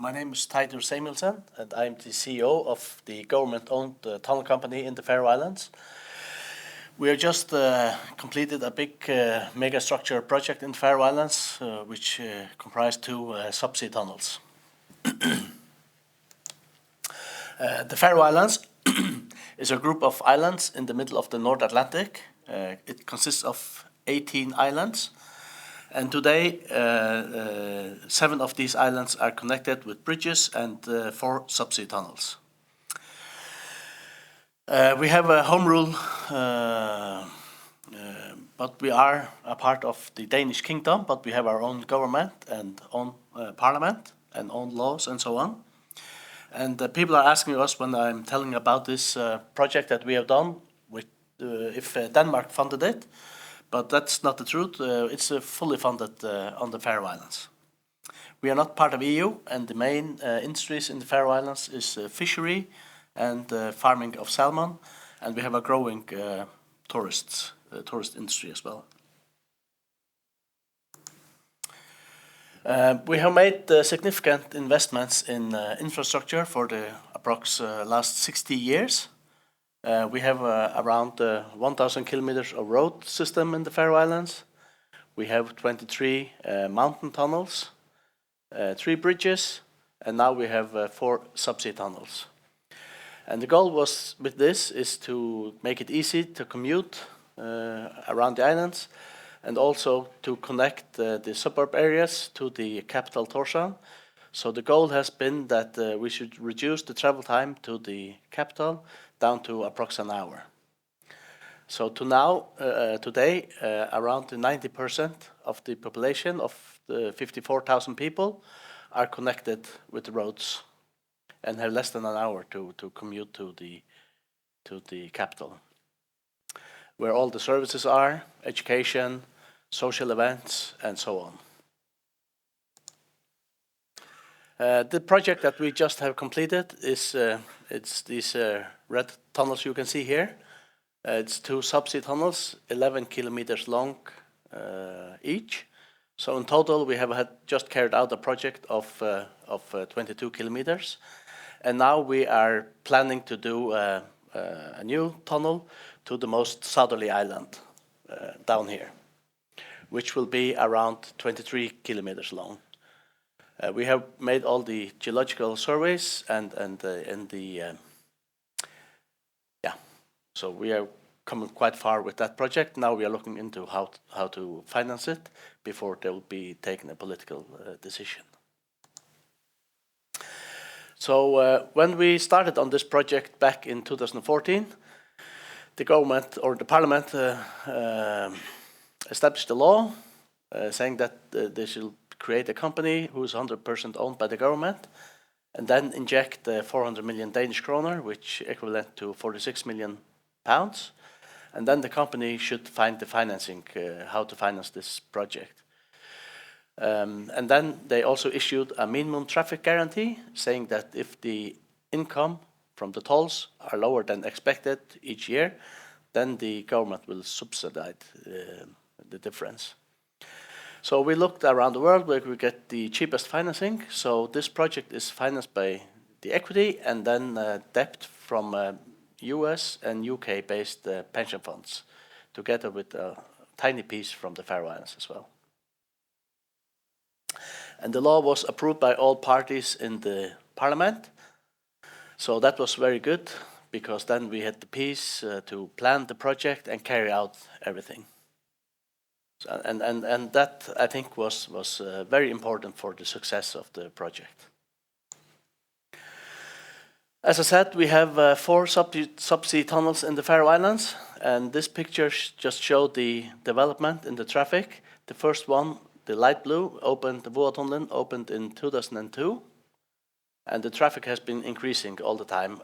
My name is Teitur Samuelsen, and I'm the CEO of the government-owned tunnel company in the Faroe Islands. We have just completed a big mega-structure project in the Faroe Islands, which comprised two subsea tunnels. The Faroe Islands is a group of islands in the middle of the North Atlantic. It consists of 18 islands. And today, 7 of these islands are connected with bridges and 4 subsea tunnels. We have a home rule, but we are a part of the Danish kingdom, but we have our own government and own parliament and own laws and so on. And people are asking us when I'm telling about this project that we have done, if Denmark funded it. But that's not the truth. It's fully funded on the Faroe Islands. We are not part of EU, and the main industries in the Faroe Islands is fishery and farming of salmon, and we have a growing tourist industry as well. We have made significant investments in infrastructure for the last 60 years. We have around 1,000 kilometers of road system in the Faroe Islands. We have 23 mountain tunnels, 3 bridges, and now we have 4 subsea tunnels. And the goal with this is to make it easy to commute around the islands, and also to connect the suburb areas to the capital Tórshavn. So the goal has been that we should reduce the travel time to the capital down to approximately an hour. So today, around 90% of the population of the 54,000 people are connected with the roads and have less than an hour to commute to the capital, where all the services are, education, social events, and so on. The project that we just have completed is it's these red tunnels you can see here. It's 2 subsea tunnels, 11 kilometers long each. So in total, we have just carried out a project of 22 kilometers, and now we are planning to do a new tunnel to the most southerly island down here, which will be around 23 kilometers long. We have made all the geological surveys so we are coming quite far with that project. Now we are looking into how to finance it before there will be taken a political decision. So when we started on this project back in 2014, the government or the parliament established a law saying that they should create a company who is 100% owned by the government, and then inject 400 million Danish kroner, which equivalent to 46 million pounds, and then the company should find the financing, how to finance this project. And then they also issued a minimum traffic guarantee, saying that if the income from the tolls are lower than expected each year, then the government will subsidize the difference. So we looked around the world where we get the cheapest financing. So this project is financed by the equity and then debt from US and UK based pension funds, together with a tiny piece from the Faroe Islands as well. And the law was approved by all parties in the parliament. So that was very good, because then we had the peace to plan the project and carry out everything. And that, I think, was very important for the success of the project. As I said, we have 4 subsea tunnels in the Faroe Islands, and this picture just showed the development in the traffic. The first one, the light blue, the Voatunnelen opened in 2002, and the traffic has been increasing all the time.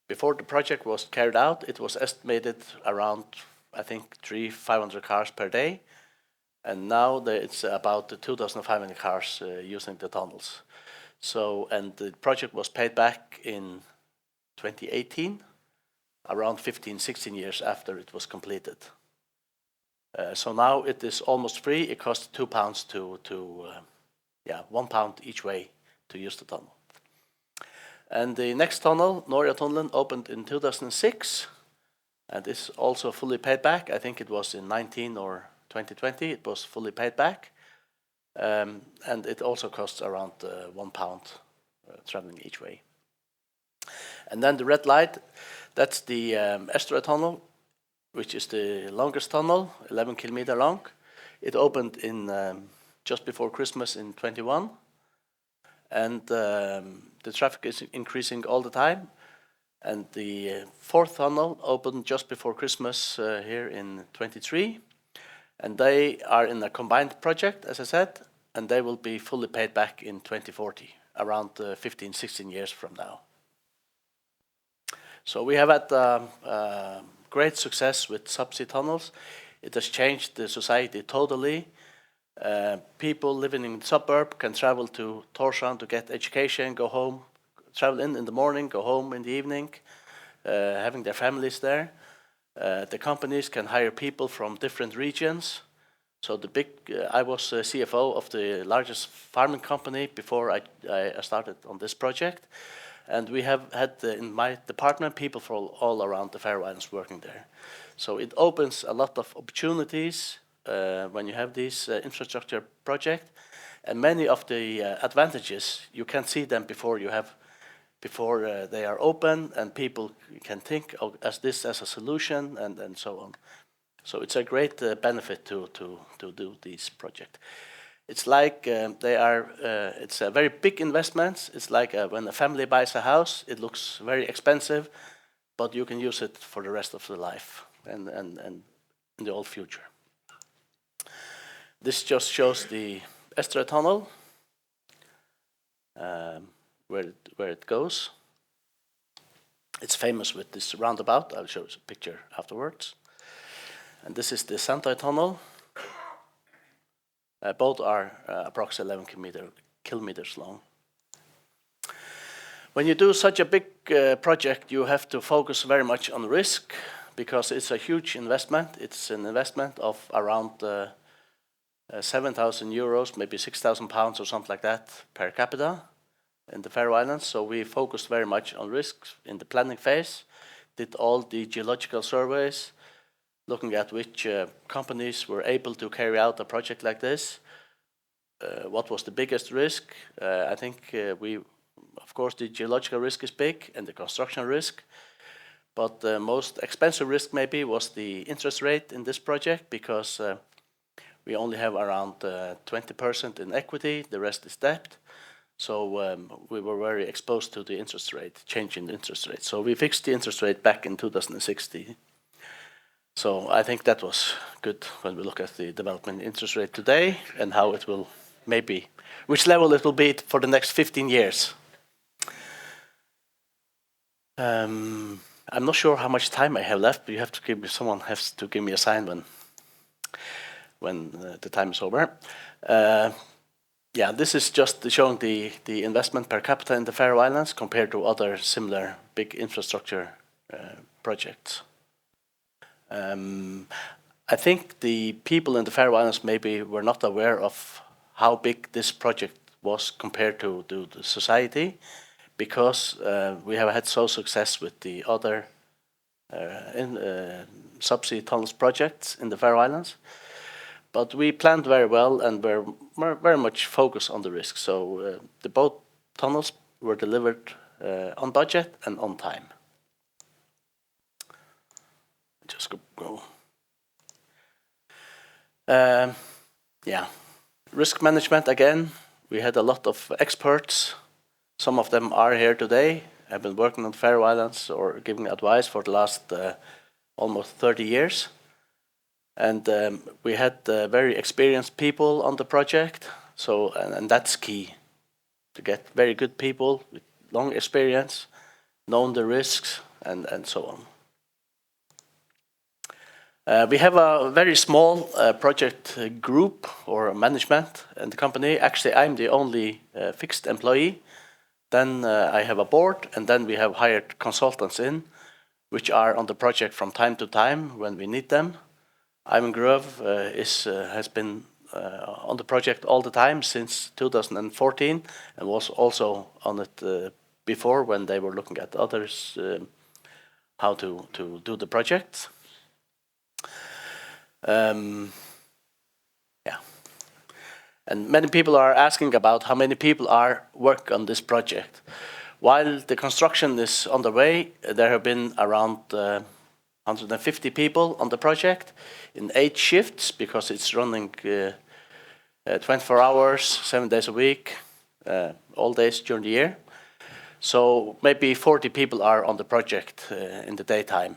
Before the project was carried out, it was estimated around, I think, 300-500 cars per day, and now it's about 2,500 cars using the tunnels. So, and the project was paid back in 2018, around 15-16 years after it was completed. So now it is almost free. It costs £2 to £1 each way to use the tunnel. And the next tunnel, Norja-tunnelen, opened in 2006, and is also fully paid back. I think it was in 19 or 2020, it was fully paid back. And it also costs around £1 traveling each way. And then the red light, that's the Estuary tunnel, which is the longest tunnel, 11 kilometers long. It opened in just before Christmas in 21, and the traffic is increasing all the time. And the fourth tunnel opened just before Christmas here in 23, and they are in a combined project, as I said, and they will be fully paid back in 2040, around 15, 16 years from now. So we have had great success with subsea tunnels. It has changed the society totally. People living in the suburb can travel to Tórshavn to get education, go home, travel in the morning, go home in the evening, having their families there. The companies can hire people from different regions. So I was CFO of the largest farming company before I started on this project. And we have had in my department people from all around the Faroe Islands working there. So it opens a lot of opportunities when you have these infrastructure projects. And many of the advantages, you can see them before they are open, and people can think of this as a solution, and so on. So it's a great benefit to do these projects. It's like it's a very big investment. It's like when a family buys a house, it looks very expensive, but you can use it for the rest of the life and in the old future. This just shows the Estuary tunnel, where it goes. It's famous with this roundabout. I'll show you a picture afterwards. And this is the Sandøy tunnel. Both are approximately 11 kilometers long. When you do such a big project, you have to focus very much on risk, because it's a huge investment. It's an investment of around 7,000 euros, maybe 6,000 pounds or something like that per capita in the Faroe Islands. So we focused very much on risks in the planning phase, did all the geological surveys, looking at which companies were able to carry out a project like this. What was the biggest risk? I think of course, the geological risk is big and the construction risk. But the most expensive risk maybe was the interest rate in this project, because we only have around 20% in equity, the rest is debt. So we were very exposed to the interest rate, change in the interest rate. So we fixed the interest rate back in 2016. So I think that was good when we look at the development interest rate today and how it will which level it will be for the next 15 years. I'm not sure how much time I have left, but someone has to give me a sign when the time is over. This is just showing the investment per capita in the Faroe Islands compared to other similar big infrastructure projects. I think the people in the Faroe Islands maybe were not aware of how big this project was compared to the society, because we have had so success with the other subsea tunnels projects in the Faroe Islands. But we planned very well and were very much focused on the risk. So the both tunnels were delivered on budget and on time. Just go. Risk management again. We had a lot of experts. Some of them are here today. Have been working on Faroe Islands or giving advice for the last almost 30 years. And we had very experienced people on the project. So and that's key, to get very good people with long experience, known the risks, and so on. We have a very small project group or management in the company. Actually, I'm the only fixed employee. Then I have a board, and then we have hired consultants which are on the project from time to time when we need them. Ivan Grove has been on the project all the time since 2014, and was also on it before when they were looking at others how to do the project. Yeah, and many people are asking about how many people are working on this project. While the construction is on the way, there have been around 150 people on the project in 8 shifts, because it's running 24 hours, 7 days a week, all days during the year. So maybe 40 people are on the project in the daytime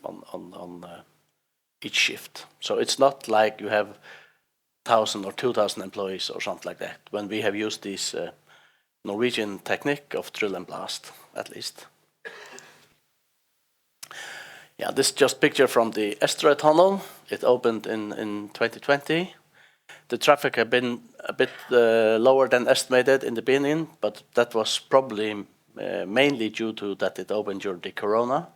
on each shift. So it's not like you have 1,000 or 2,000 employees or something like that, when we have used this Norwegian technique of drill and blast, at least. Yeah, this is just picture from the Estra tunnel. It opened in 2020. The traffic had been a bit lower than estimated in the beginning, but that was probably mainly due to that it opened during the corona.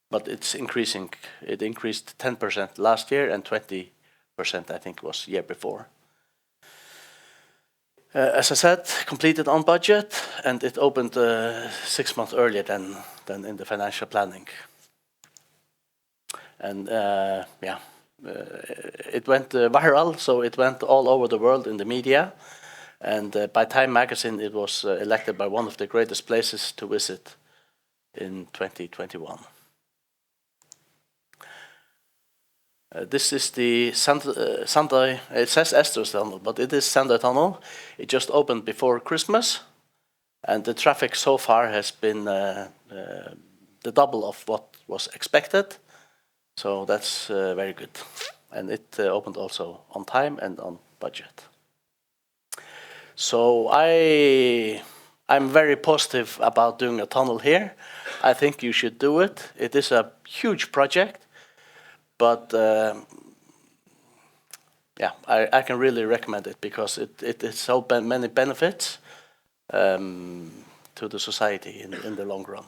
But it's increasing. It increased 10% last year, and 20% I think was year before. As I said, completed on budget, and it opened 6 months earlier than in the financial planning. And it went viral, so it went all over the world in the media. And by Time magazine, it was elected by one of the greatest places to visit in 2021. This is the Sandøy, it says Estra tunnel, but it is Sandøy tunnel. It just opened before Christmas, and the traffic so far has been the double of what was expected. So that's very good. And it opened also on time and on budget. So I'm very positive about doing a tunnel here. I think you should do it. It is a huge project, but yeah, I can really recommend it, because it has so many benefits to the society in the long run.